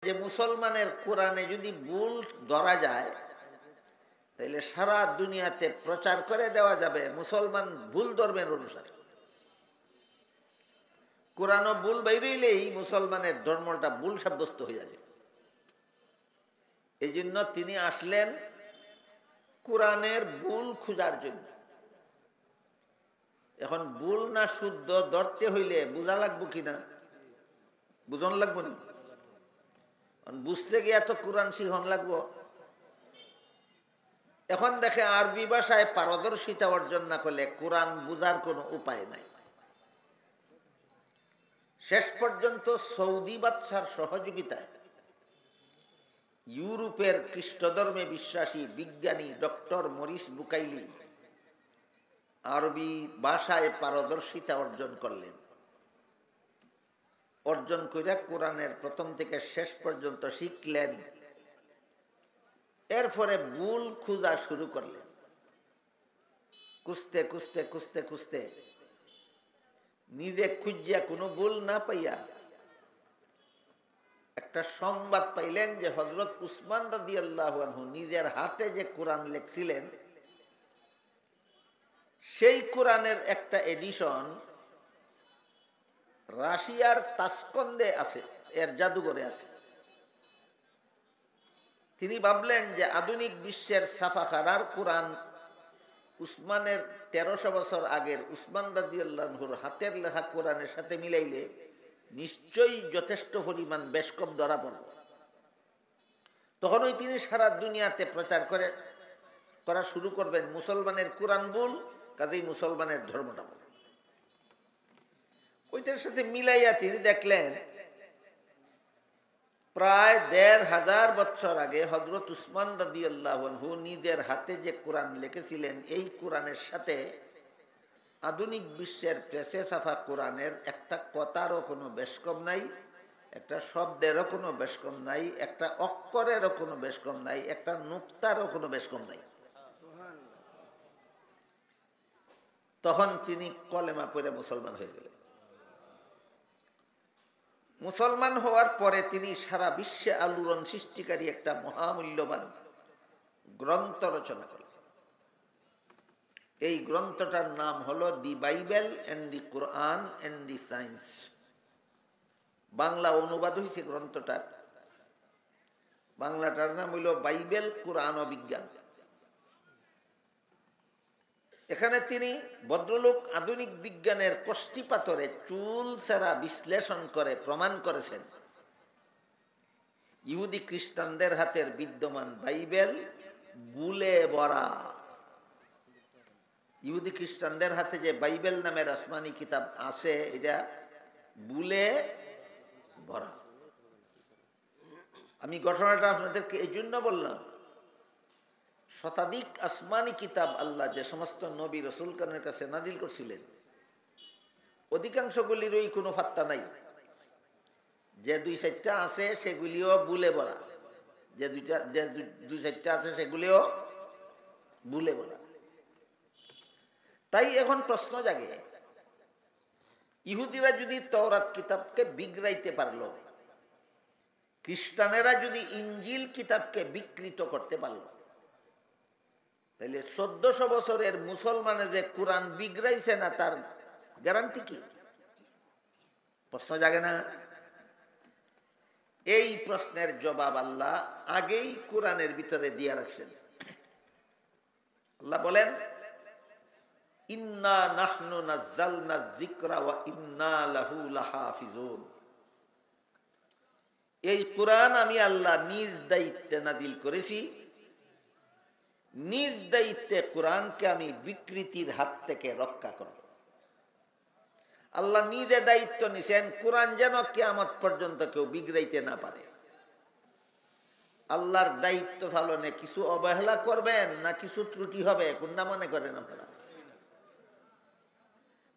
যে মুসলমানের কোরআনে যদি ভুল ধরা যায় তাহলে সারা দুনিয়াতে প্রচার করে দেওয়া যাবে মুসলমান ভুল ধর্মের অনুসারে। কোরআন ভুল বাইরেইলেই মুসলমানের ধর্মটা ভুল সাব্যস্ত হয়ে যাবে। এই জন্য তিনি আসলেন কোরআনের ভুল খোঁজার জন্য। এখন ভুল না শুদ্ধ ধরতে হইলে বোঝা লাগবো কিনা, বুঝন লাগবো না? বুঝতে গিয়ে তো কোরআন শিখন লাগবো। এখন দেখে আরবি ভাষায় পারদর্শিতা অর্জন না করলে কোরআন বুঝার কোনো উপায় নাই। শেষ পর্যন্ত সৌদি বাদশার সহযোগিতায় ইউরোপের খ্রিস্ট ধর্মে বিশ্বাসী বিজ্ঞানী ডক্টর মরিস বুকাইলি আরবি ভাষায় পারদর্শিতা অর্জন করলেন। অর্জন করে কোরআনের প্রথম থেকে শেষ পর্যন্ত শিখলেন। এরপরে ভুল খোঁজা শুরু করলেন। খুঁজতে খুঁজতে খুঁজতে খুঁজতে নিজে খুঁজিয়া কোনো ভুল না পাইয়া একটা সংবাদ পাইলেন যে হযরত উসমান রাদিয়াল্লাহু আনহু নিজের হাতে যে কোরআন লিখছিলেন সেই কোরআনের একটা এডিশন রাশিয়ার তাসকন্দে আছে, এর জাদুঘরে আছে। তিনি ভাবলেন যে আধুনিক বিশ্বের ছাপাখানার কোরআন উসমানের 1300 বছর আগের উসমান রাদিয়াল্লাহু আনহুর হাতের লেখা কোরআনের সাথে মিলাইলে নিশ্চয়ই যথেষ্ট পরিমাণ বেশ কম ধরা পড়বে। তখনই তিনি সারা দুনিয়াতে প্রচার করা শুরু করবেন মুসলমানের কোরআন ভুল, কাজেই মুসলমানের ধর্মটা ভুল। ওইটার সাথে মিলাইয়া তিনি দেখলেন প্রায় 1500 বছর আগে হযরত উসমান রাদিয়াল্লাহু আনহু নিজের হাতে যে কোরআন লিখেছিলেন এই কোরআনের সাথে আধুনিক বিশ্বের প্রেসে ছাপা কোরআনের একটা কথারও কোনো বেশ কম নাই, একটা শব্দেরও কোনো বেশ কম নাই, একটা অক্ষরেরও কোনো বেশ কম নাই, একটা নুক্তারও কোনো বেশ কম নাই। তখন তিনি কলেমা পড়ে মুসলমান হয়ে গেলেন। মুসলমান হওয়ার পরে তিনি সারা বিশ্বে আলোড়ন সৃষ্টিকারী একটা মহামূল্যবান গ্রন্থ রচনা করলেন। এই গ্রন্থটার নাম হলো the Bible and the Quran and the science. Bangla অনুবাদ হয়েছে গ্রন্থটার, বাংলাটার নাম হইল বাইবেল কোরআন ও বিজ্ঞান। এখানে তিনি ভদ্রলোক আধুনিক বিজ্ঞানের কষ্টি পাথরে চুল ছাড়া বিশ্লেষণ করে প্রমাণ করেছেন ইহুদি খ্রিস্টানদের হাতের বিদ্যমান বাইবেল ভুলে ভরা। ইহুদি খ্রিস্টানদের হাতে যে বাইবেল নামের আসমানি কিতাব আছে এটা ভুলে ভরা। আমি ঘটনাটা আপনাদেরকে এই জন্য বললাম, শতাধিক আসমানি কিতাব আল্লাহ যে সমস্ত নবী রাসূলগণের কাছে নাজিল করছিলেন অধিকাংশগুলিরই কোনো ফাত্তা নাই। যে 2-4টা আছে সেগুলিও ভুলে ভরা, যে 2-4টা আছে সেগুলিও ভুলে ভরা। তাই এখন প্রশ্ন জাগে, ইহুদিরা যদি তওরাত কিতাবকে বিগড়াইতে পারল, খ্রিস্টানেরা যদি ইনজিল কিতাবকে বিকৃত করতে পারল, তাহলে 1400 বছরের মুসলমানে যে কোরআন বিগড়াইছে না তার গ্যারান্টি কি? প্রশ্ন জাগে না? এই প্রশ্নের জবাব আল্লাহ আগেই কোরআনের ভিতরে দিয়ে রাখছেন। আল্লাহ বলেন, ইন্না নাহনু নাযালনা যিকরা ওয়া ইন্না লাহু লাহাফিজুন। এই কোরআন আমি আল্লাহ নিজ দায়িত্বে নাজিল করেছি, নিজ দায়িত্বে কোরআনকে আমি বিকৃতির হাত থেকে রক্ষা করব। আল্লাহ নিজে দায়িত্ব নিছেন কোরআন যেন কিয়ামত পর্যন্ত কেউ বিগড়াইতে না পারে। আল্লাহর দায়িত্ব পালনে কিছু অবহেলা করবেন না কিছু ত্রুটি হবে, কোনটা মনে করেন আপনারা?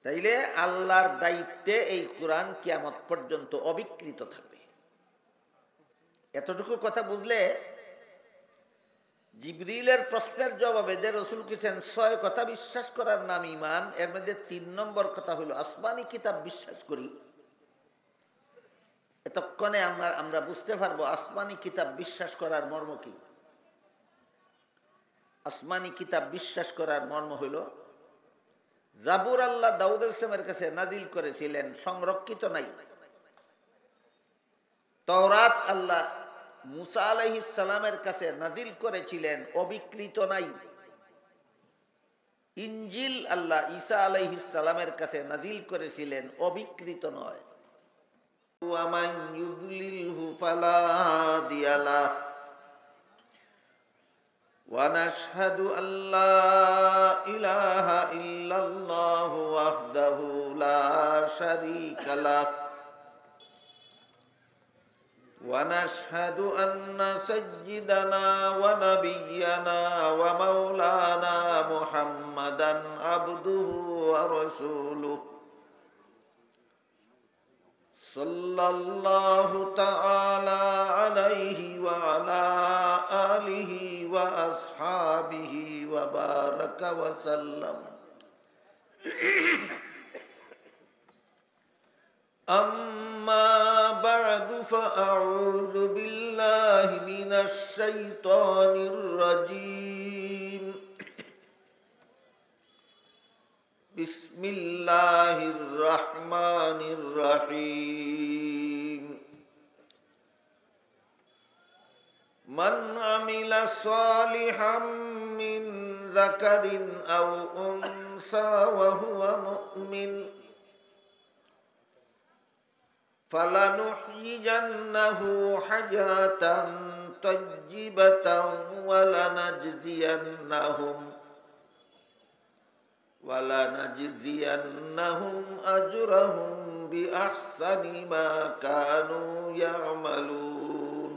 তাইলে আল্লাহর দায়িত্বে এই কোরআন কিয়ামত পর্যন্ত অবিকৃত থাকবে। এতটুকু কথা বুঝলে জিবরিলের প্রশ্নের জবাবে যে রাসূল কইছেন 6 কথা বিশ্বাস করার নাম ঈমান, এর মধ্যে 3 নম্বর কথা হলো আসমানি কিতাব বিশ্বাস করি। এতক্ষণে আমরা বুঝতে পারবো আসমানি কিতাব বিশ্বাস করার মর্ম কি। আসমানি কিতাব বিশ্বাস করার মর্ম হইল, জাবুর আল্লাহ দাউদ ইসলামের কাছে নাজিল করেছিলেন, সংরক্ষিত নাই। তাওরাত আল্লাহ মুসা আলাইহিস সালামের কাছে নাজিল করেছিলেন, অবিকৃত নাই। ইনজিল আল্লাহ ঈসা আলাইহিস সালামের কাছে নাজিল করেছিলেন, অবিকৃত নয়। ওয়ামান ইউদ্লিলহু ফালা হাদিয়া লাহু ওয়া নাশহাদু আল্লা ইলাহা ইল্লাল্লাহু ওয়াহদাহু লা শারীকা লাহু ওয়া নাশহাদু আন্না সাইয়্যিদানা ওয়া নাবিয়্যানা ওয়া মাওলানা মুহাম্মাদান আবদুহু ওয়া রাসূলুহু সাল্লাল্লাহু তাআলা আলাইহি ওয়া আলা আলিহি ওয়া আসহাবিহি ওয়া বারাকা ওয়া সাল্লাম। আম্মা বা'দু ফাআউযু বিল্লাহি মিনাশ শাইতানির রাজীম। বিসমিল্লাহির রহমানির রহিম। মান আমিলা সালিহাম মিন যাকারিন আও উনসা ওয়া হুয়া মুমিন ফালানুহয়িজান্নাহু হায়াতান তাইয়্যিবাতান ওয়া লানাজজিয়ান্নাহুম আজরাহুম বিআহসানি মা কানু ইয়ামালুন।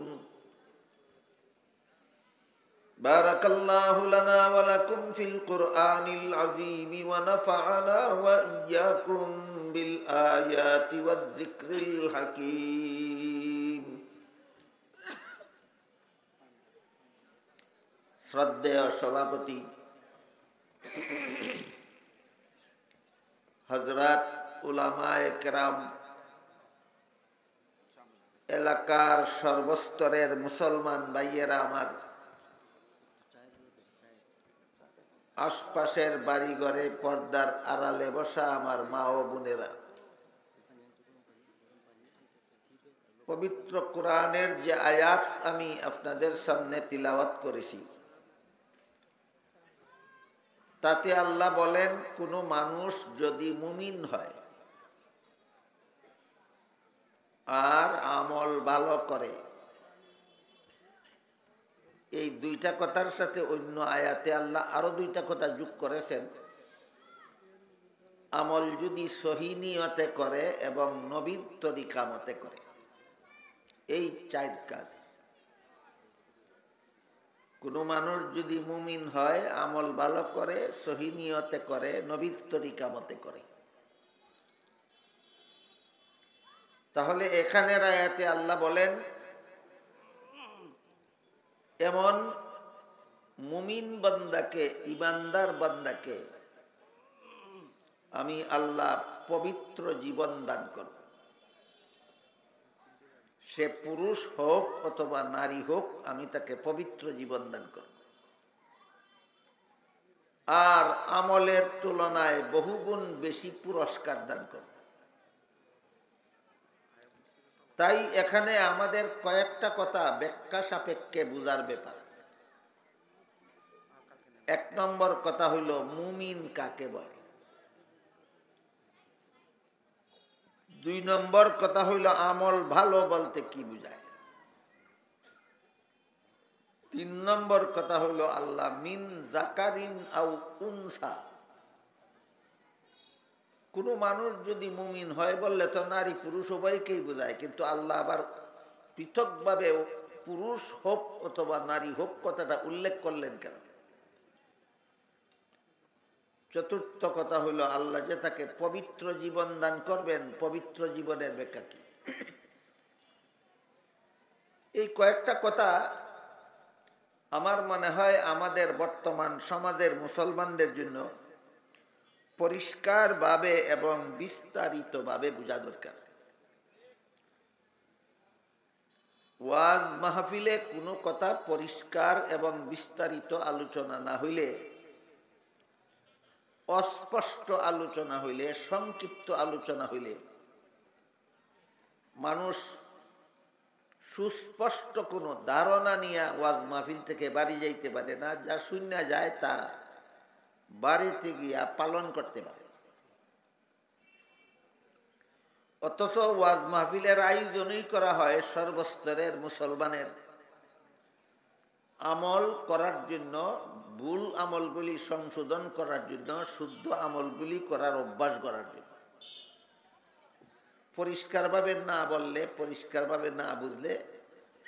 বারাকাল্লাহু লানা ওয়া লাকুম ফিল কুরআনিল আযীম ওয়া নাফা'না ওয়া ইয়্যাকুম বিল আয়াতি ওয়াজ যিকরিল হাকীম। শ্রদ্ধেয় সভাপতি হযরত উলামায়ে কেরাম, এলাকার সর্বস্তরের মুসলমান ভাইয়েরা আমার, আশপাশের বাড়িঘরে পর্দার আড়ালে বসা আমার মা ও বোনেরা, পবিত্র কোরআনের যে আয়াত আমি আপনাদের সামনে তিলাওয়াত করেছি, তাতে আল্লাহ বলেন, কোনো মানুষ যদি মুমিন হয় আর আমল ভালো করে, এই দুইটা কথার সাথে অন্য আয়াতে আল্লাহ আরো দুইটা কথা যোগ করেছেন। আমল যদি সহি নিয়তে করে এবং নবীর তরিকা মতে করে, এই চার কাজ। কোনো মানুষ যদি মুমিন হয়, আমল ভালো করে, সহি নিয়তে করে, নবীর তরিকা মতে করে, তাহলে এখানের আয়াতে আল্লাহ বলেন, এমন মুমিন বান্দাকে, ইমানদার বান্দাকে আমি আল্লাহ পবিত্র জীবন দান করব। সে পুরুষ হোক অথবা নারী হোক, আমি তাকে পবিত্র জীবন দান করব। আর আমলের তুলনায় বহুগুণ বেশি পুরস্কার দান করব। তাই এখানে আমাদের কয়েকটা কথা ব্যাখ্যা সাপেক্ষে বুঝার ব্যাপার। এক নম্বর কথা হইল, মুমিন কাকে বলে। দুই নম্বর কথা হইল, আমল ভালো বলতে কি বুঝায়। তিন নম্বর কথা হইল, আল্লাহ মিন যাকারিন আও উনসা, কোন মানুষ যদি মুমিন হয় বললে তো নারী পুরুষ উভয়কেই বোঝায়, কিন্তু আল্লাহ আবার পৃথকভাবে পুরুষ হোক অথবা নারী হোক কথাটা উল্লেখ করলেন কেন। চতুর্থ কথা হইল, আল্লাহ যে তাকে পবিত্র জীবন দান করবেন, পবিত্র জীবনের ব্যাখ্যা কি। এই কয়েকটা কথা আমার মনে হয় আমাদের বর্তমান সমাজের মুসলমানদের জন্য পরিষ্কারভাবে এবং বিস্তারিতভাবে বোঝা দরকার। ওয়াজ মাহফিলে কোনো কথা পরিষ্কার এবং বিস্তারিত আলোচনা না হইলে, অস্পষ্ট আলোচনা হইলে, সংক্ষিপ্ত আলোচনা হইলে মানুষ সুস্পষ্ট কোনো ধারণা নিয়ে ওয়াজ মাহফিল থেকে বাড়ি যাইতে পারে না। যা শূন্য যায় তা বাড়িতে গিয়া পালন করতে পারে। অথচ ওয়াজ মাহফিলের আয়োজনই করা হয় সর্বস্তরের মুসলমানের আমল করার জন্য, ভুল আমলগুলি সংশোধন করার জন্য, শুদ্ধ আমলগুলি করার অভ্যাস করার জন্য। পরিষ্কারভাবে না বললে, পরিষ্কারভাবে না বুঝলে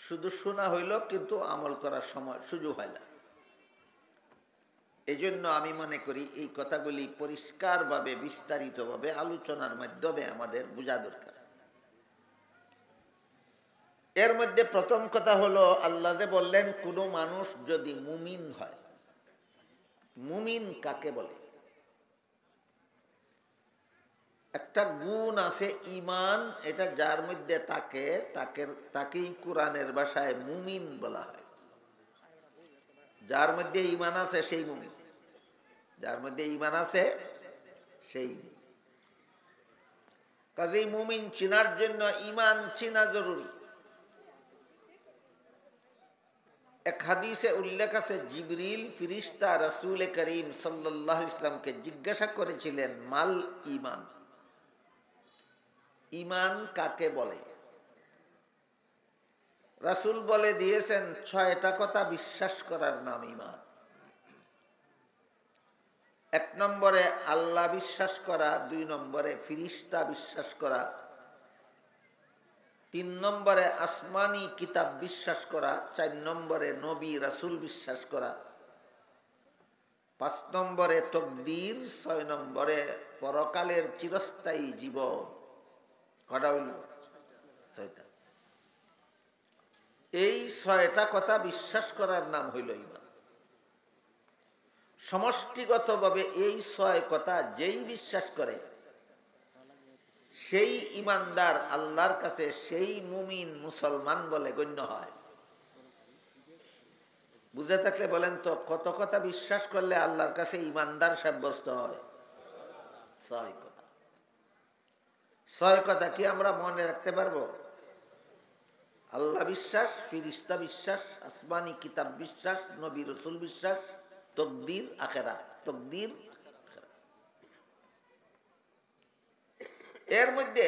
শুধু শোনা হইল কিন্তু আমল করার সময় সুযোগ হয় না। এই জন্য আমি মনে করি এই কথাগুলি পরিষ্কারভাবে বিস্তারিতভাবে আলোচনার মাধ্যমে আমাদের বোঝা দরকার। এর মধ্যে প্রথম কথা হলো, আল্লাহ যে বললেন কোনো মানুষ যদি মুমিন হয়। মুমিন কাকে বলে? একটা গুণ আছে ঈমান, এটা যার মধ্যে তাকেই কোরআনের ভাষায় মুমিন বলা হয়। যার মধ্যে ঈমান আছে সেই মুমিন, যার মধ্যে ঈমান আছে সেই। কাজেই মুমিন চিনার জন্য ঈমান চিনা জরুরি। এক হাদিসে উল্লেখ আছে, জিবরিল ফিরিস্তা রাসূল করিম সাল্লাল্লাহু আলাইহি ওয়াসাল্লামকে জিজ্ঞাসা করেছিলেন, মাল ঈমান, ঈমান কাকে বলে? রাসূল বলে দিয়েছেন, 6টা কথা বিশ্বাস করার নাম ঈমান। 1 নম্বরে আল্লাহ বিশ্বাস করা, 2 নম্বরে ফিরিস্তা বিশ্বাস করা, 3 নম্বরে আসমানি কিতাব বিশ্বাস করা, 4 নম্বরে নবী রাসূল বিশ্বাস করা, 5 নম্বরে তকদীর, 6 নম্বরে পরকালের চিরস্থায়ী জীবন। কটা হইল? 6টা। এই 6টা কথা বিশ্বাস করার নাম হইল ঈমান। সমষ্টিগতভাবে এই 6 কথা যেই বিশ্বাস করে সেই ঈমানদার, আল্লাহর কাছে সেই মুমিন মুসলমান বলে গণ্য হয়। বুঝে থাকলে বলেন তো, কত কথা বিশ্বাস করলে আল্লাহর কাছে ঈমানদার সাব্যস্ত হয়? 6 কথা। 6 কথা কি আমরা মনে রাখতে পারবো? আল্লাহ বিশ্বাস, ফিরিস্তা বিশ্বাস, আসমানি কিতাব বিশ্বাস, নবী রাসূল বিশ্বাস, তকদীর আখিরাত। তকদীর এর মধ্যে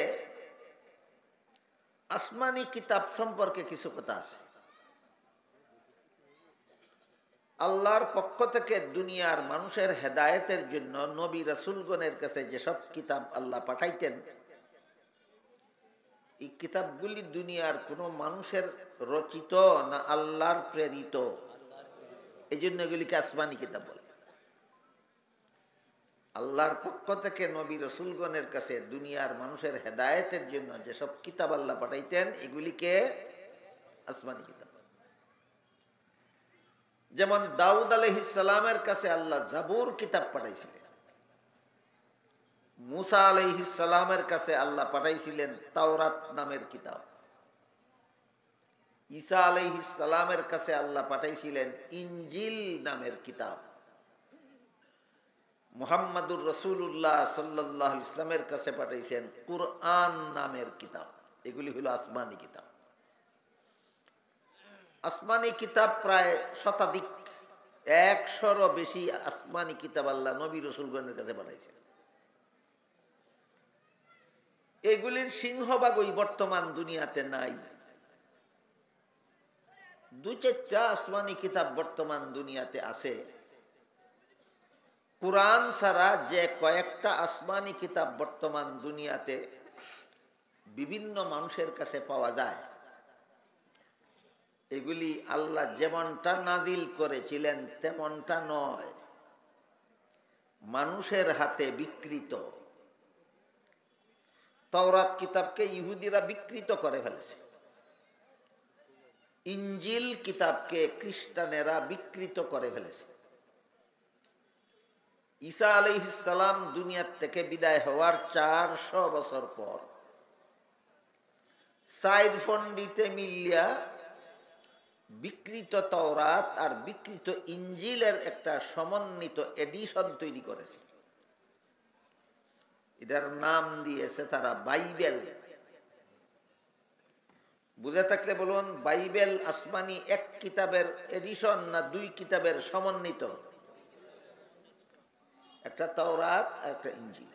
আসমানি কিতাব সম্পর্কে কিছু কথা আছে। আল্লাহর পক্ষ থেকে দুনিয়ার মানুষের হেদায়েতের জন্য নবী রাসূলগণের কাছে যেসব কিতাব আল্লাহ পাঠাইতেন, এই কিতাবগুলি দুনিয়ার কোনো মানুষের রচিত না আল্লাহর প্রেরিত? এই জন্য এগুলিকে আসমানি কিতাব বলে। আল্লাহর পক্ষ থেকে নবী রাসূলগণের কাছে দুনিয়ার মানুষের হেদায়েতের জন্য যেসব কিতাব আল্লাহ পাঠাইতেন, এগুলিকে আসমানি কিতাব। যেমন দাউদ আলাইহিস সালামের কাছে আল্লাহ জাবুর কিতাব পাঠাইছিলেন। মুসা আলাইহিস সালামের কাছে আল্লাহ পাঠাইছিলেন তাওরাত নামের কিতাব। ঈসা আলাইহিস সালামের কাছে আল্লাহ পাঠাইছিলেন ইনজিল নামের কিতাব। মুহাম্মাদুর রাসূলুল্লাহ সাল্লাল্লাহু আলাইহি ওয়াসাল্লামের কাছে পাঠাইছেন কুরআন নামের কিতাব। এগুলি হলো আসমানি কিতাব। আসমানি কিতাব প্রায় শতাধিক, 100-রও বেশি আসমানি কিতাব আল্লাহ নবী রাসূলগণের কাছে পাঠাইছেন। এগুলির সিংহভাগই বর্তমান দুনিয়াতে নাই। 2-4টা আসমানি কিতাব বর্তমান দুনিয়াতে আছে। কুরআন ছাড়া যে কয়েকটা আসমানি কিতাব বর্তমান দুনিয়াতে বিভিন্ন মানুষের কাছে পাওয়া যায়, এগুলি আল্লাহ যেমনটা নাজিল করেছিলেন তেমনটা নয়, মানুষের হাতে বিকৃত। তাওরাত কিতাবকে ইহুদিরা বিকৃত করে ফেলেছে, ইনজিল কিতাবকে খ্রিস্টানেরা বিকৃত করে ফেলেছে। ঈসা আলাইহিস সালাম দুনিয়ার থেকে বিদায় হওয়ার 400 বছর পর 4 পণ্ডিতে মিলিয়া বিকৃত তাওরাত আর বিকৃত ইঞ্জিলের একটা সমন্বিত এডিশন তৈরি করেছে। এটার নাম দিয়েছে তারা বাইবেল। বুঝে থাকলে বলুন, বাইবেল আসমানি এক কিতাবের এডিশন না দুই কিতাবের সমন্বিত? একটা তাওরাত আর একটা ইঞ্জিল।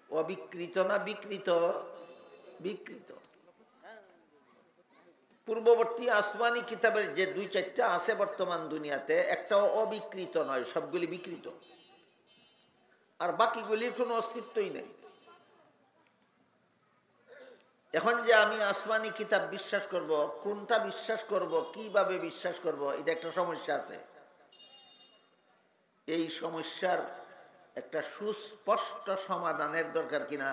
অবিকৃত না বিকৃত? বিকৃত। পূর্ববর্তী আসমানি কিতাবের যে দুই চারটা আছে বর্তমান দুনিয়াতে, একটাও অবিকৃত নয়, সবগুলি বিকৃত, আর বাকিগুলির কোনো অস্তিত্বই নেই। এখন যে আমি আসমানি কিতাব বিশ্বাস করব, কোনটা বিশ্বাস করব, কিভাবে বিশ্বাস করব, এটা একটা সমস্যা আছে। এই সমস্যার একটা সুস্পষ্ট সমাধানের দরকার কিনা?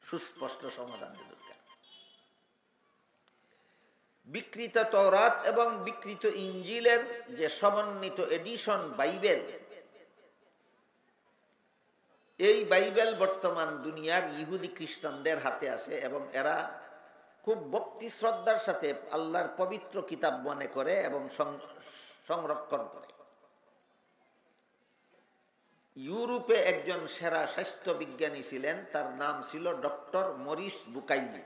সুস্পষ্ট সমাধানের দরকার। বিকৃত তওরাত এবং বিকৃত ইঞ্জিলের যে সমন্বিত এডিশন বাইবেল, এই বাইবেল বর্তমান দুনিয়ার ইহুদি খ্রিস্টানদের হাতে আছে এবং এরা খুব ভক্তি শ্রদ্ধার সাথে আল্লাহর পবিত্র কিতাব মনে করে এবং সংরক্ষণ করে। ইউরোপে একজন সেরা স্বাস্থ্য বিজ্ঞানী ছিলেন, তার নাম ছিল doctor Maurice Bucaille.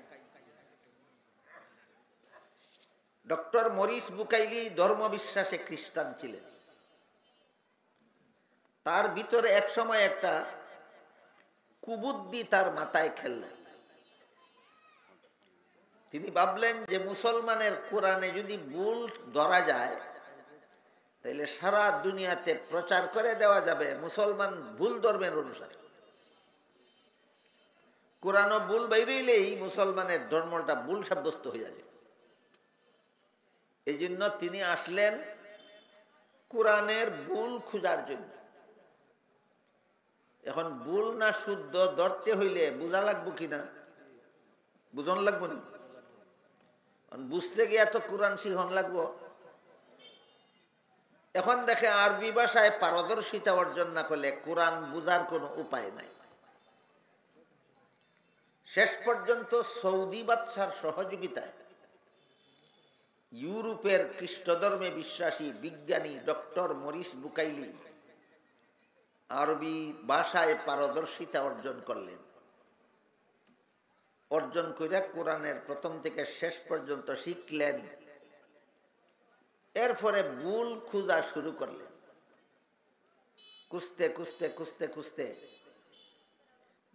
Doctor Maurice Bucaille ধর্মবিশ্বাসে খ্রিস্টান ছিলেন। তার ভিতরে এক সময় একটা কুবুদ্ধি তার মাথায় খেললেন। তিনি ভাবলেন যে মুসলমানের কোরআনে যদি ভুল ধরা যায়, তাহলে সারা দুনিয়াতে প্রচার করে দেওয়া যাবে মুসলমান ভুল ধর্মের অনুসারে। কোরআনও ভুল বাইরেইলেই মুসলমানের ধর্মটা ভুল সাব্যস্ত হয়ে যাবে। এই জন্য তিনি আসলেন কোরআনের ভুল খোঁজার জন্য। এখন ভুল না শুদ্ধ ধরতে হইলে বোঝা লাগবো কিনা? বুঝন লাগবো না? বুঝতে গিয়ে তো কোরআন শিখন লাগবো। এখন দেখে আরবি ভাষায় পারদর্শিতা অর্জন না করলে কোরআন বুঝার কোনো উপায় নাই। শেষ পর্যন্ত সৌদি বাদশার সহযোগিতায় ইউরোপের খ্রিস্ট ধর্মে বিশ্বাসী বিজ্ঞানী ডক্টর মরিস বুকাইলি আরবি ভাষায় পারদর্শিতা অর্জন করলেন। অর্জন করে কোরআনের প্রথম থেকে শেষ পর্যন্ত শিখলেন। এরপরে ভুল খোঁজা শুরু করলেন। খুঁজতে খুঁজতে খুঁজতে খুঁজতে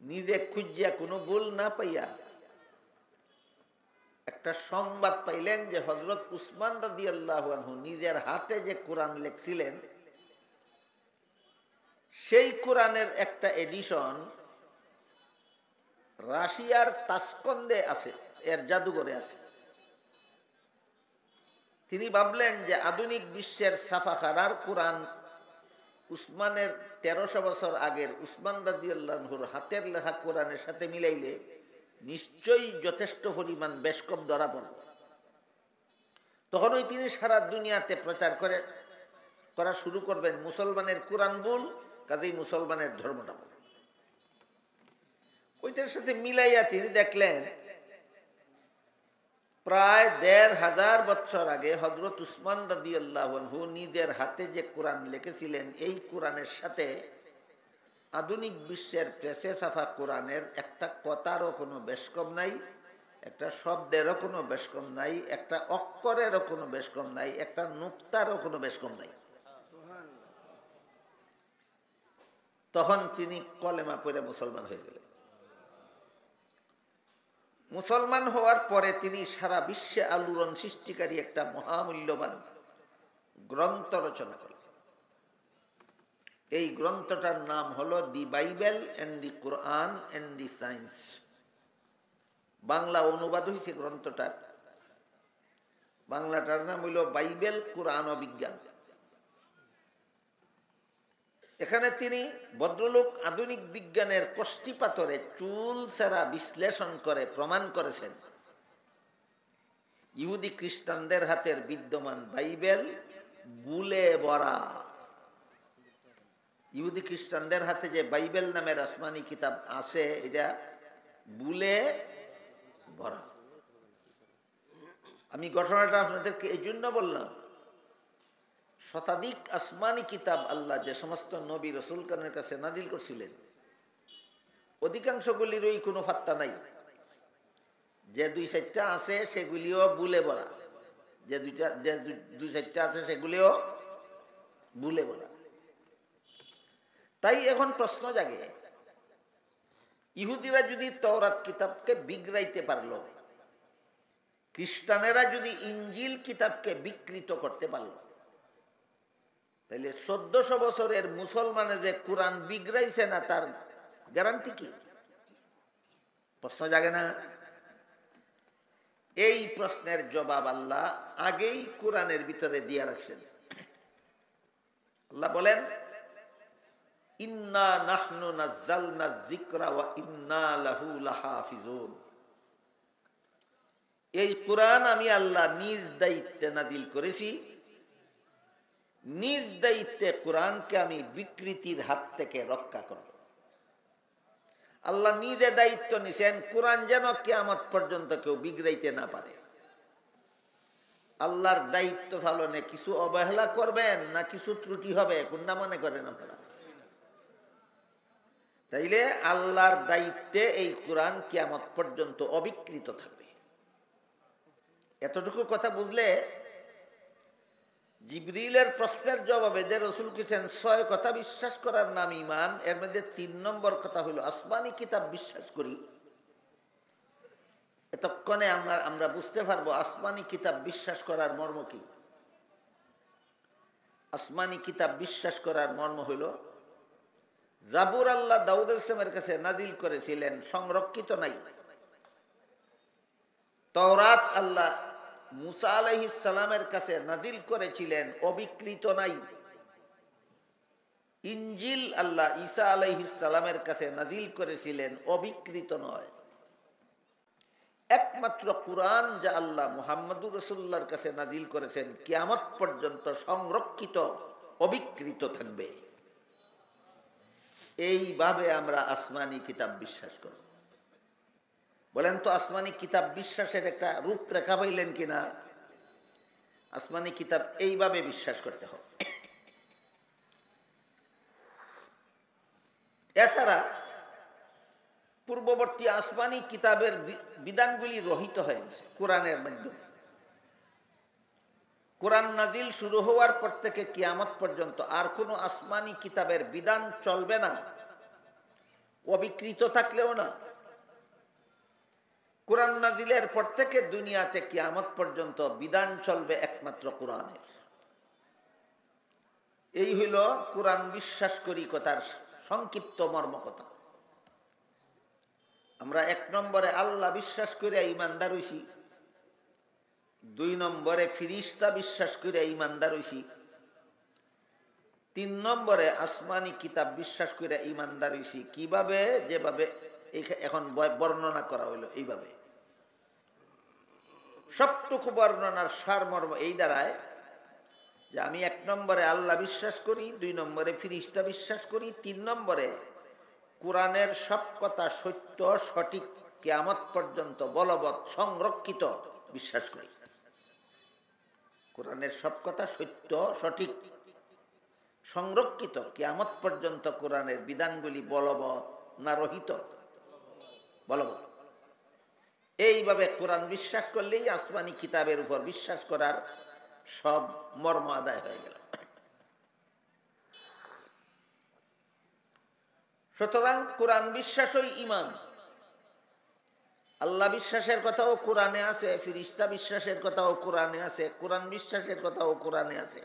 নিজে খুঁজিয়া কোনো ভুল না পাইয়া একটা সংবাদ পাইলেন যে হযরত উসমান রাদিয়াল্লাহু আনহু নিজের হাতে যে কোরআন লিখছিলেন, সেই কোরআনের একটা এডিশন রাশিয়ার তাসকন্দে আছে, এর জাদুঘরে আছে। তিনি ভাবলেন যে আধুনিক বিশ্বের ছাপাখানার কোরআন উসমানের 1300 বছর আগের উসমান রাদিয়াল্লাহু আনহুর হাতের লেখা কোরআনের সাথে মিলাইলে নিশ্চয়ই যথেষ্ট পরিমাণ বেশকম ধরা পড়বে। তখনই তিনি সারা দুনিয়াতে প্রচার করা শুরু করবেন মুসলমানের কোরআন ভুল, কাজেই মুসলমানের ধর্মটা ভুল। ওইটার সাথে মিলাইয়া তিনি দেখলেন প্রায় 1500 বছর আগে হযরত উসমান রাদিয়াল্লাহু আনহু নিজের হাতে যে কোরআন লিখেছিলেন, এই কোরআনের সাথে আধুনিক বিশ্বের প্রেসে ছাপা কোরআনের একটা কথারও কোনো বেশকম নাই, একটা শব্দেরও কোনো বেশকম নাই, একটা অক্ষরেরও কোনো বেশকম নাই, একটা নুক্তারও কোনো বেশকম নাই। তখন তিনি কলেমা পড়ে মুসলমান হয়ে গেলেন। মুসলমান হওয়ার পরে তিনি সারা বিশ্বে আলোড়ন সৃষ্টিকারী একটা মহামূল্যবান গ্রন্থ রচনা করলেন। এই গ্রন্থটার নাম হলো the Bible and the Quran and the science. Bangla অনুবাদ হয়েছে গ্রন্থটার। বাংলাটার নাম হইল বাইবেল, কোরআন ও বিজ্ঞান। এখানে তিনি ভদ্রলোক আধুনিক বিজ্ঞানের কষ্টি পাথরে চুল ছাড়া বিশ্লেষণ করে প্রমাণ করেছেন ইহুদি খ্রিস্টানদের হাতের বিদ্যমান বাইবেল ভুলে ভরা। ইহুদি খ্রিস্টানদের হাতে যে বাইবেল নামের আসমানি কিতাব আছে, এটা ভুলে ভরা। আমি ঘটনাটা আপনাদেরকে এই জন্য বললাম, শতাধিক আসমানি কিতাব আল্লাহ যে সমস্ত নবী রসুলগণের কাছে নাজিল করছিলেন, অধিকাংশগুলিরই কোনো ফাত্তা নাই। যে দুই চারটা আছে সেগুলিও ভুলে ভরা, যে দুই চারটা আছে সেগুলিও ভুলে ভরা। তাই এখন প্রশ্ন জাগে, ইহুদিরা যদি তওরাত কিতাবকে বিগড়াইতে পারল, খ্রিস্টানেরা যদি ইঞ্জিল কিতাবকে বিকৃত করতে পারল, তাহলে 1400 বছরের মুসলমানে যে কোরআন বিগড়াইছে না তার গ্যারান্টি কি? প্রশ্ন জাগে না? এই প্রশ্নের জবাব আল্লাহ আগেই কোরআনের ভিতরে দিয়ে রাখছেন। আল্লাহ বলেন, ইন্না নাহনু নাযালনা যিকরা ওয়া ইন্না লাহু লাহাফিজুন। এই কোরআন আমি আল্লাহ নিজ দায়িত্বে নাজিল করেছি, নিজ দায়িত্বে কোরআনকে আমি বিকৃতির হাত থেকে রক্ষা করব। আল্লাহ নিজে দায়িত্ব নিছেন কোরআন যেন কিয়ামত পর্যন্ত কেউ বিগড়াইতে না পারে। আল্লাহর দায়িত্ব পালনে কিছু অবহেলা করবেন না কিছু ত্রুটি হবে, কোনটা মনে করেন আপনারা? তাইলে আল্লাহর দায়িত্বে এই কোরআন কিয়ামত পর্যন্ত অবিকৃত থাকবে। এতটুকু কথা বুঝলে জিবরিলের প্রশ্নের জবাবে যে রসুল কেছেন 6 কথা বিশ্বাস করার নাম ঈমান, এর মধ্যে 3 নম্বর কথা হলো আসমানি কিতাব বিশ্বাস করি। এতক্ষণে আমরা বুঝতে পারবো আসমানি কিতাব বিশ্বাস করার মর্ম কি। আসমানি কিতাব বিশ্বাস করার মর্ম হইল, জাবুর আল্লাহ দাউদ ইসলামের কাছে নাজিল করেছিলেন, সংরক্ষিত নাই। তাওরাত আল্লাহ মুসা আলাইহিস সালামের কাছে নাজিল করেছিলেন, অবিকৃত নাই। ইনজিল আল্লাহ ঈসা আলাইহিস সালামের কাছে নাজিল করেছিলেন, অবিকৃত নয়। একমাত্র কোরআন যা আল্লাহ মুহাম্মদুর রাসূলুল্লাহর কাছে নাজিল করেছেন কিয়ামত পর্যন্ত সংরক্ষিত, অবিকৃত থাকবে। এইভাবে আমরা আসমানি কিতাব বিশ্বাস করব। বলেন তো, আসমানি কিতাব বিশ্বাসের একটা রূপরেখা পাইলেন কিনা? আসমানি কিতাব এইভাবে বিশ্বাস করতে হবে। এছাড়া পূর্ববর্তী আসমানি কিতাবের বিধানগুলি রহিত হয়ে গেছে কোরআনের মাধ্যমে। কোরআন নাজিল শুরু হওয়ার পর থেকে কিয়ামত পর্যন্ত আর কোনো আসমানি কিতাবের বিধান চলবে না, অবিকৃত থাকলেও না। কোরআন নাজিলের পর থেকে দুনিয়াতে কিয়ামত পর্যন্ত বিধান চলবে একমাত্র কোরআনের। এই হইল কোরআন বিশ্বাস করি কথার সংক্ষিপ্ত মর্মকথা। আমরা 1 নম্বরে আল্লাহ বিশ্বাস করে ঈমানদার হইছি, 2 নম্বরে ফিরিস্তা বিশ্বাস করে ঈমানদার হইছি, 3 নম্বরে আসমানি কিতাব বিশ্বাস করে ঈমানদার হইছি। কিভাবে? যেভাবে এখন বর্ণনা করা হইল এইভাবে। সবটুকু বর্ণনার সারমর্ম এই দাঁড়ায় যে আমি 1 নম্বরে আল্লাহ বিশ্বাস করি, 2 নম্বরে ফিরিস্তা বিশ্বাস করি, 3 নম্বরে কোরআনের সব কথা সত্য, সঠিক, কিয়ামত পর্যন্ত বলবৎ, সংরক্ষিত বিশ্বাস করি। কোরআনের সব কথা সত্য, সঠিক, সংরক্ষিত, কিয়ামত পর্যন্ত কোরআনের বিধানগুলি বলবৎ না রহিত? বলবৎ। এইভাবে কোরআন বিশ্বাস করলেই আসমানি কিতাবের উপর বিশ্বাস করার সব মর্ম আদায় হয়ে গেল। সুতরাং কোরআন বিশ্বাসই ঈমান। আল্লাহ বিশ্বাসের কথাও কোরআনে আছে, ফিরিস্তা বিশ্বাসের কথাও কোরআনে আছে, কোরআন বিশ্বাসের কথাও কোরআনে আছে,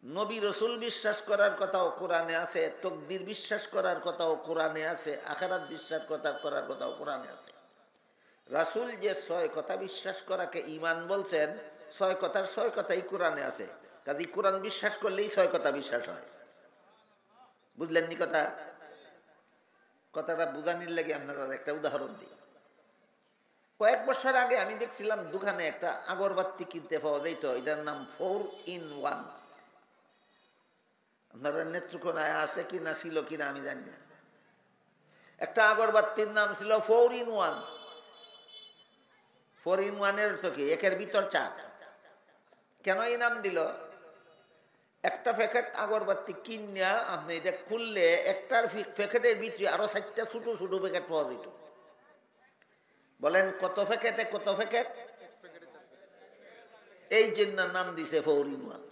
নবী রসুল বিশ্বাস করার কথাও কোরআনে আছে, তকদির বিশ্বাস করার কথাও কোরআনে আছে, আখিরাত বিশ্বাস করার কথাও কোরআনে আছে। রাসূল যে 6 কথা বিশ্বাস করাকে ঈমান বলছেন, 6 কথার 6 কথাই কোরআনে আছে। কাজেই কোরআন বিশ্বাস করলেই 6 কথা বিশ্বাস হয়। বুঝলেন নি কথা? কথাটা বুঝানির লাগে আপনারা একটা উদাহরণ দিই। কয়েক বছর আগে আমি দেখছিলাম দোকানে একটা আগরবাতি কিনতে পাওয়া যেত, এটার নাম 4 in 1। আপনারা নেত্রকোনায় আছে কিনা, ছিল কিনা আমি জানি না। একটা আগরবাতির নাম ছিল 4 in 1। 4 in 1 এর তো কি, একের ভিতর 4। কেন এই নাম দিল? একটা প্যাকেট আগরবাতি কিনিয়া আপনি এটা খুললে একটার প্যাকেটের ভিতরে আরো 4টা ছোট ছোট প্যাকেট পাওয়া যেত। বলেন কত প্যাকেটে কত প্যাকেট? এই জন্য নাম দিছে 4 in 1।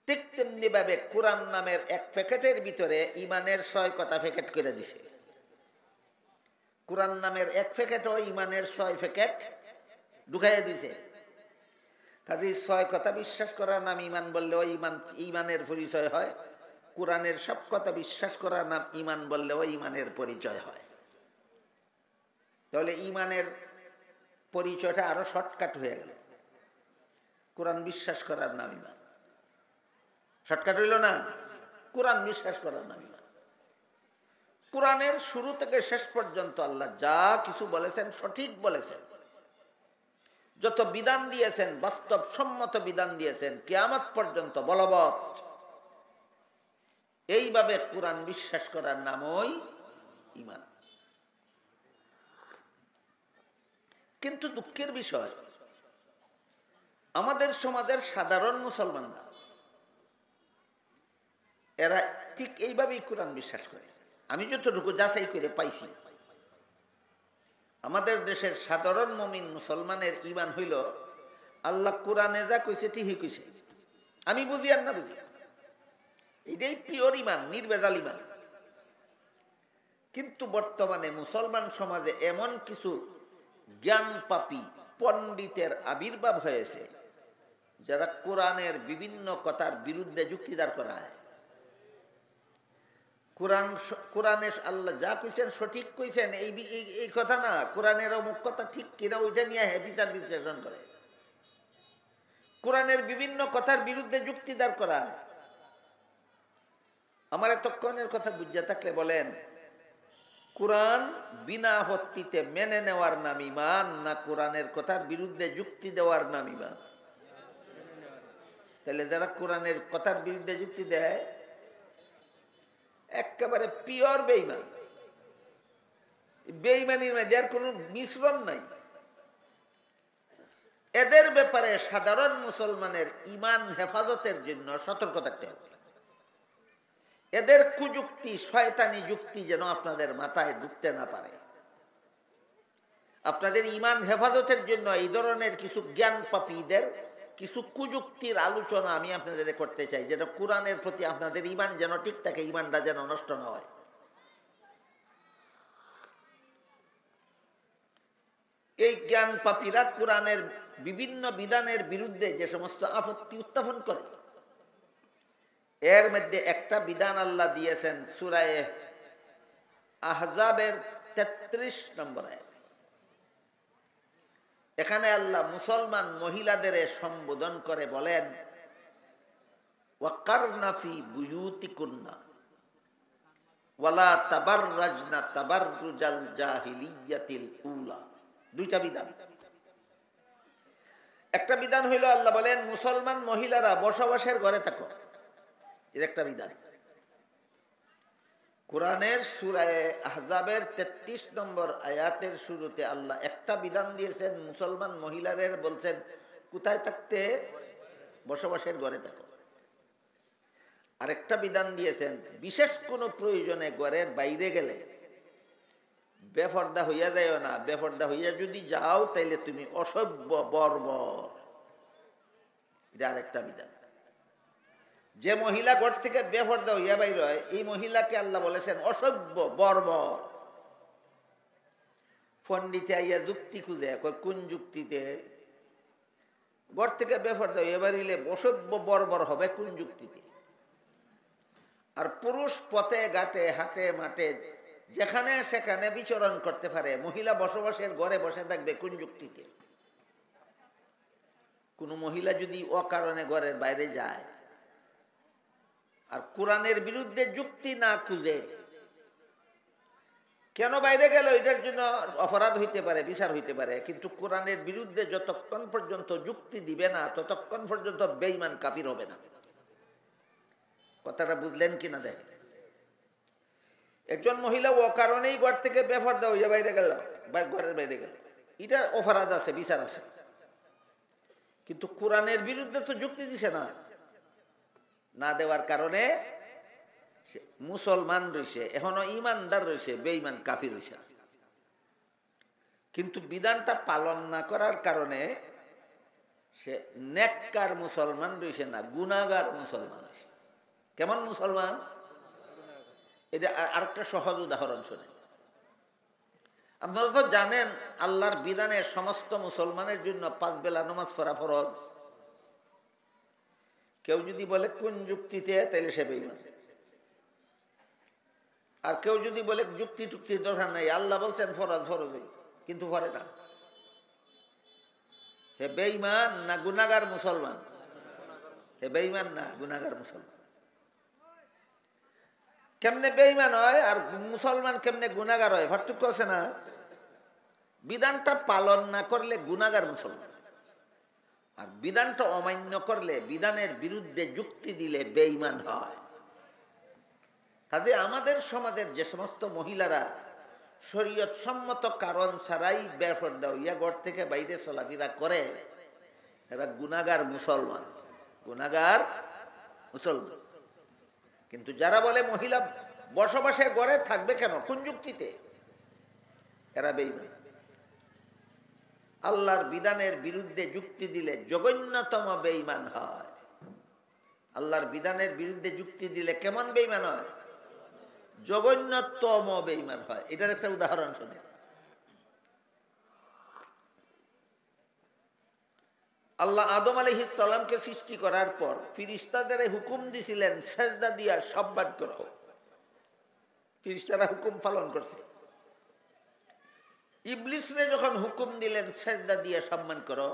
ঠিক তেমনি ভাবে কোরআন নামের এক প্যাকেটের ভিতরে ইমানের 6 কথা প্যাকেট করে দিছে। কোরআন নামের এক প্যাকেটও ইমানের 6 প্যাকেট ঢুকাইয়া দিছে। কাজে 6 কথা বিশ্বাস করার নাম ইমান বললেও ইমানের পরিচয় হয়। কোরআনের সব কথা বিশ্বাস করার নাম ইমান বললেও ইমানের পরিচয় হয়। তাহলে ইমানের পরিচয়টা আরো শর্টকাট হয়ে গেল। কোরআন বিশ্বাস করার নাম ইমান। শর্টকাট হইল না? কোরআন বিশ্বাস করার নাম ইমান। কোরআনের শুরু থেকে শেষ পর্যন্ত আল্লাহ যা কিছু বলেছেন সঠিক বলেছেন। যত বিধান দিয়েছেন বাস্তবসম্মত বিধান দিয়েছেন, কিয়ামত পর্যন্ত বলবৎ। এইভাবে কোরআন বিশ্বাস করার নামই ঈমান। কিন্তু দুঃখের বিষয়, আমাদের সমাজের সাধারণ মুসলমানরা এরা ঠিক এইভাবেই কোরআন বিশ্বাস করে। আমি যতটুকু যাচাই করে পাইছি, আমাদের দেশের সাধারণ মুমিন মুসলমানের ঈমান হইল আল্লাহ কোরআনে যা কইছে ঠিকই কইছে, আমি বুঝি আর না বুঝি, এটাই পিওর ঈমান, নির্ভেজাল ঈমান। কিন্তু বর্তমানে মুসলমান সমাজে এমন কিছু জ্ঞান পাপী পণ্ডিতের আবির্ভাব হয়েছে যারা কোরআনের বিভিন্ন কথার বিরুদ্ধে যুক্তি দাঁড় করায়। কোরআনে আল্লাহ যা কইছেন সঠিক কইছেন এই কথা না, কোরআনের অমুক কথা ঠিক কিনা ওইটা নিয়ে বিচার বিশ্লেষণ করে। কোরআনের বিভিন্ন কথার বিরুদ্ধে যুক্তি দাঁড় করায়। আমার এতক্ষণের কথা বুঝা থাকলে বলেন, কোরআন বিনা আপত্তিতে মেনে নেওয়ার নাম ঈমান, না কোরআনের কথার বিরুদ্ধে যুক্তি দেওয়ার নাম ঈমান? তাহলে যারা কোরআনের কথার বিরুদ্ধে যুক্তি দেয় একেবারে পিওর বেঈমান। বেঈমানির মধ্যে আর কোনো মিশ্রণ নাই। এদের ব্যাপারে সাধারণ মুসলমানের ঈমান হেফাজতের জন্য সতর্ক থাকতে হবে। এদের কুযুক্তি, শয়তানি যুক্তি যেন আপনাদের মাথায় ঢুকতে না পারে। আপনাদের ঈমান হেফাজতের জন্য এই ধরনের কিছু জ্ঞান পাপীদের কিছু কুযুক্তির আলোচনা আমি আপনাদের করতে চাই, যেটা কোরআনের প্রতি আপনাদের ঈমান যেন ঠিক থাকে, ঈমানটা যেন নষ্ট না হয়। এই জ্ঞান পাপীরা কোরআনের বিভিন্ন বিধানের বিরুদ্ধে যে সমস্ত আপত্তি উত্থাপন করে, এর মধ্যে একটা বিধান আল্লাহ দিয়েছেন সূরা আহজাবের 33 নম্বর আয়াত। এখানে আল্লাহ মুসলমান মহিলাদের সম্বোধন করে বলেন, ওয়াকারনা ফি বুয়ুতিকুন্না ওয়ালা তাবাররাজনা তাবাররুজাল জাহিলিয়াতিল উলা। দুইটা বিধান। একটা বিধান হইল আল্লাহ বলেন মুসলমান মহিলারা বসবাসের ঘরে থাকো, এর একটা বিধান। কোরআনের সূরা আহজাবের 33 নম্বর আয়াতের শুরুতে আল্লাহ একটা বিধান দিয়েছেন, মুসলমান মহিলাদের বলছেন কোথায় থাকতে? বসবাসের ঘরে থাকো। আরেকটা বিধান দিয়েছেন বিশেষ কোনো প্রয়োজনে ঘরের বাইরে গেলে বেপরদা হইয়া যাইও না, বেপরদা হইয়া যদি যাও তাইলে তুমি অসভ্য বর্বর। এটা আরেকটা বিধান। যে মহিলা ঘর থেকে বেপরদা হইয়া বাইর হয় এই মহিলাকে আল্লাহ বলেছেন অসভ্য বর্বর। পণ্ডিতে আইয়া যুক্তি খুঁজে, কোন যুক্তিতে? ঘর থেকে বেপরদা হইয়া বাড়িলে অসভ্য বর্বর হবে কোন যুক্তিতে? আর পুরুষ পথে ঘাটে হাটে মাঠে যেখানে সেখানে বিচরণ করতে পারে, মহিলা বসবাসের ঘরে বসে থাকবে কোন যুক্তিতে? কোন মহিলা যদি অকারণে ঘরের বাইরে যায় আর কোরআনের বিরুদ্ধে যুক্তি না খুঁজে কেন বাইরে গেল, এটার জন্য অপরাধ হইতে পারে, বিচার হইতে পারে, কিন্তু কোরআনের বিরুদ্ধে যতক্ষণ পর্যন্ত যুক্তি দিবে না ততক্ষণ পর্যন্ত বেঈমান কাফির হবে না। কথাটা বুঝলেন কিনা দেখেন। একজন মহিলা ও কারণেই ঘর থেকে বেপরদা হইয়া বাইরে গেল, ঘরের বাইরে গেল, এটা অপরাধ আছে, বিচার আছে, কিন্তু কোরআনের বিরুদ্ধে তো যুক্তি দিছে না। না দেওয়ার কারণে মুসলমান রয়েছে, এখনো ইমানদার রয়েছে, বেঈমান কাফির রয়েছে। কিন্তু বিধানটা পালন না করার কারণে সে নেককার মুসলমান রয়েছে না, গুনাহগার মুসলমান হয়েছে। কেমন মুসলমান? এটা আরেকটা সহজ উদাহরণ শুনে। আপনারা তো জানেন আল্লাহর বিধানে সমস্ত মুসলমানের জন্য 5 বেলা নামাজ পড়া ফরজ। কেউ যদি বলে কোন যুক্তিতে, তাইলে সে বেঈমান। আর কেউ যদি বলে যুক্তি টুক্তির দরকার নাই, আল্লাহ বলছেন ফরজ ফরজই, কিন্তু পড়ে না, হে বেঈমান না গুনাহগার মুসলমান? হে বেঈমান না গুনাহগার মুসলমান। কেমনে বেঈমান হয় আর মুসলমান কেমনে গুনাহগার হয়, পার্থক্য আছে না? বিধানটা পালন না করলে গুনাহগার মুসলমান, আর বিধানটা অমান্য করলে, বিধানের বিরুদ্ধে যুক্তি দিলে বেঈমান হয়। কাজে আমাদের সমাজের যে সমস্ত মহিলারা শরীয়ত সম্মত কারণ ছাড়াই বেপরদা হইয়া ঘর থেকে বাইরে চলাফেরা করে, এরা গুনাহগার মুসলমান, গুনাহগার মুসলমান। কিন্তু যারা বলে মহিলা বসবাসে ঘরে থাকবে কেন, কোন যুক্তিতে, এরা বেঈমান। আল্লাহর বিধানের বিরুদ্ধে যুক্তি দিলে জঘন্যতম বেঈমান হয়। আল্লাহর বিধানের বিরুদ্ধে যুক্তি দিলে কেমন বেঈমান হয়? জঘন্যতম বেঈমান হয়। এটার একটা উদাহরণ শুনে। আল্লাহ আদম আলাইহিস সালামকে সৃষ্টি করার পর ফিরিস্তাদের হুকুম দিছিলেন সেজদা দিয়া সম্মান করো। ফিরিস্তারা হুকুম পালন করছে। ইবলিসরে যখন হুকুম দিলেন সেজদা দিয়া সম্মান করো,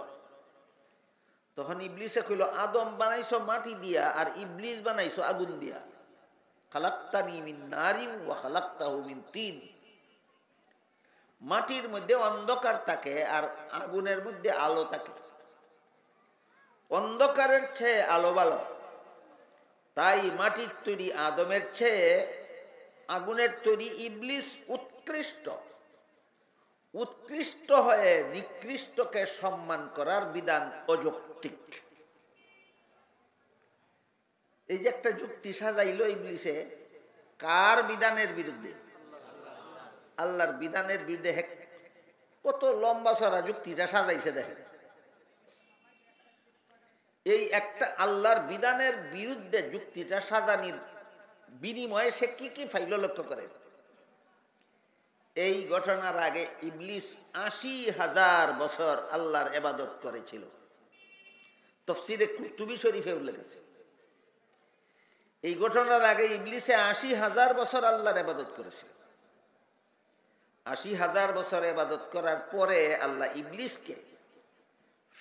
তখন ইবলিসে কইল আদম বানাইছো মাটি দিয়া আর ইবলিস বানাইছো আগুন দিয়া। খালাকতানি মিন নারিন ওয়া খালাকতাহু মিন তিন। মাটির মধ্যে অন্ধকার থাকে আর আগুনের মধ্যে আলো থাকে। অন্ধকারের চেয়ে আলো ভালো, তাই মাটির তৈরি আদমের চেয়ে আগুনের তৈরি ইবলিস উৎকৃষ্ট। উৎকৃষ্ট হয়ে নিকৃষ্টকে সম্মান করার বিধান অযৌক্তিক। এই যে একটা যুক্তি সাজাইল ইবলিসে, কার বিধানের বিরুদ্ধে? আল্লাহর বিধানের বিরুদ্ধে। কত লম্বা চড়া যুক্তিটা সাজাইছে দেখেন। এই একটা আল্লাহর বিধানের বিরুদ্ধে যুক্তিটা সাজানির বিনিময়ে সে কি কি ফাইল লক্ষ্য করে। এই ঘটনার আগে ইবলিস ৮০,০০০ বছর আল্লাহর ইবাদত করেছিল। তাফসীরে কুরতুবী শরীফে উল্লেখ আছে। এই ঘটনার আগে ইবলিসে ৮০,০০০ বছর আল্লাহর ইবাদত করেছিল। ৮০,০০০ বছর ইবাদত করার পরে আল্লাহ ইবলিসকে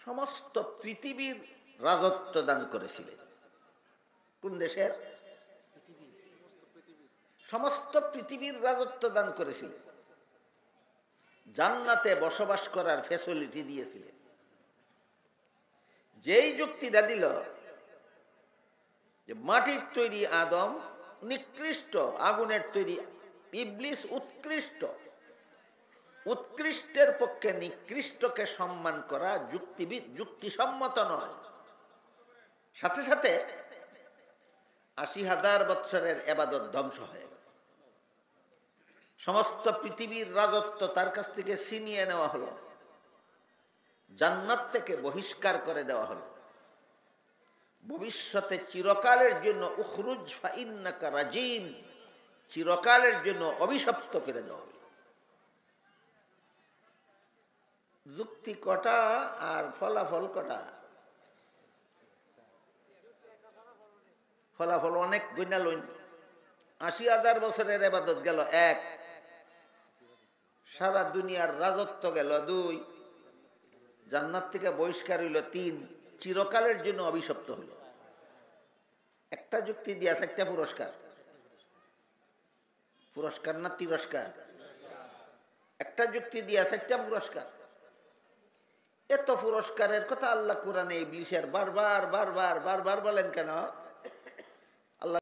সমস্ত পৃথিবীর রাজত্ব দান করেছিলেন। কোন দেশের? সমস্ত পৃথিবীর রাজত্ব দান করেছিলেন। জান্নাতে বসবাস করার ফ্যাসিলিটি দিয়েছিলেন। যেই যুক্তিটা দিল যে মাটির তৈরি আদম নিকৃষ্ট, আগুনের তৈরি ইবলিস উৎকৃষ্ট, উৎকৃষ্টের পক্ষে নিকৃষ্টকে সম্মান করা যুক্তিসম্মত নয়। সাথে সাথে ৮০,০০০ বৎসরের ইবাদত ধ্বংস হয়ে গেল। সমস্ত পৃথিবীর রাজত্ব তার কাছ থেকে ছিনিয়ে নেওয়া হলো। জান্নাত থেকে বহিষ্কার করে দেওয়া হলো। ভবিষ্যতে চিরকালের জন্য উখরুজ ফাইন্নাকা রাজিম, চিরকালের জন্য অভিশপ্ত করে দেওয়া হলো। যুক্তি কটা আর ফলাফল কটা? ফলাফল অনেক গুণা লইন। ৮০,০০০ বছরের ইবাদত গেল ১, সারা দুনিয়ার রাজত্ব গেল ২, জান্নাত থেকে বহিষ্কার হইল ৩, চিরকালের জন্য অভিশপ্ত হইল। একটা যুক্তি দিয়া ৪টা পুরস্কার। পুরস্কার না তিরস্কার? একটা যুক্তি দিয়া ৪টা পুরস্কার। এত পুরস্কারের কথা আল্লাহ কোরআনে ইবলিসের বারবার বারবার বারবার বলেন কেন?